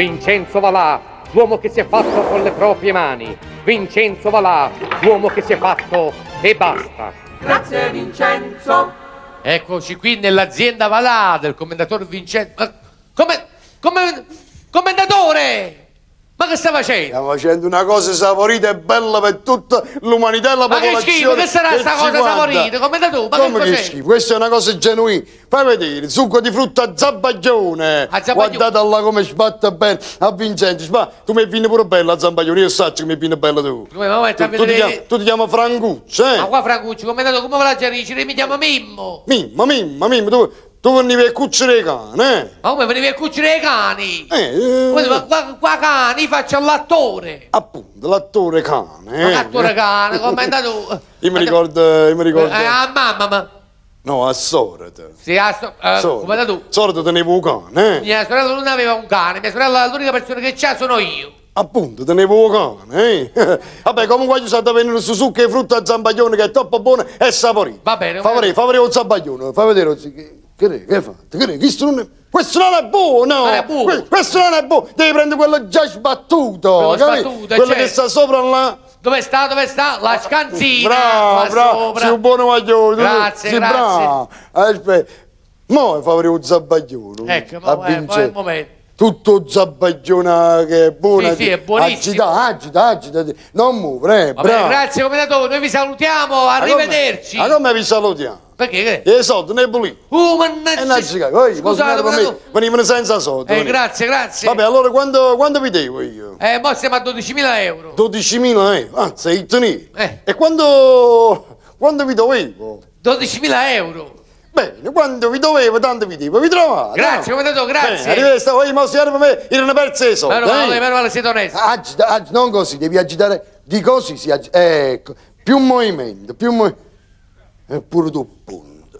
Vincenzo Valà, l'uomo che si è fatto con le proprie mani. Vincenzo Valà, l'uomo che si è fatto e basta. Grazie Vincenzo. Eccoci qui nell'azienda Valà del commendatore Vincenzo. Commendatore! Ma che sta facendo? Stiamo facendo una cosa saporita e bella per tutta l'umanità e la Ma che popolazione. schifo, che sarà sta cosa guarda. saporita? Commendatore, ma Come che che cos'è? schifo? Questa è una cosa genuina. Fai vedere, succo di frutta a Zambaglione. A Zambaglione? Guardate là come sbatte bene a Vincenzo. Ma tu mi vieni pure bella a Zambaglione, io so che mi vieni bella tu. Come, ma Tu ti chiami Francuccio, Ma qua Francuccio, commendatore, come ve la dice? Mi chiama Mimmo. Mimmo, tu venivi a cucciare i cani, eh? Ma come venivi a cucire i cani? Qua cani faccio l'attore. Appunto, l'attore cane. Ma l'attore cane, commendatore. Io mi ricordo. A mamma, ma... No, a sorda. Sì, commendatore. Sorda tenevo un cane, eh? Mia sorella non aveva un cane, mia sorella l'unica persona che c'ha sono io. Appunto, tenevo un cane, eh? Vabbè, comunque io sto venire su succo e frutta a Zambaglione che è troppo buono e saporito. Va bene. Fa vedere un Zambaglione, fa vedere. Che hai fatto? Questo non è buono! Non è buono. Questo non è buono! Devi prendere quello già sbattuto! Quello capito? sbattuto, Quello certo. che sta sopra là! Dove sta? La scanzina. Bravo! Sopra. Sei un buono maglione! Grazie, sei grazie. Bravo! Aspetta! Mo' fa vedere un Zambaglione! Ecco, ma è il momento. Tutto Zambaglione che è buono! Sì, è buonissimo. Agita! Non muovere, Va bene, bravo! grazie commendatore, noi vi salutiamo, arrivederci. Ma come vi salutiamo? Perché? E i soldi ne pulì. Mannaggia. Scusate, venivano senza soldi. grazie. Vabbè, allora quando vi devo io? Mo siamo a 12.000 euro. 12.000 euro? Ah, sei tenuto. Eh. E quando vi dovevo? 12.000 euro. Bene, quando vi dovevo, tanto vi devo. Vi trovate? Grazie, commendatore, grazie. Bene, arrivederci, voi mo serve me, erano persi i soldi. Meno male, siete onesti. Agita, non così, devi agitare, di così si agita. Ecco, più movimento, e pure tu punto.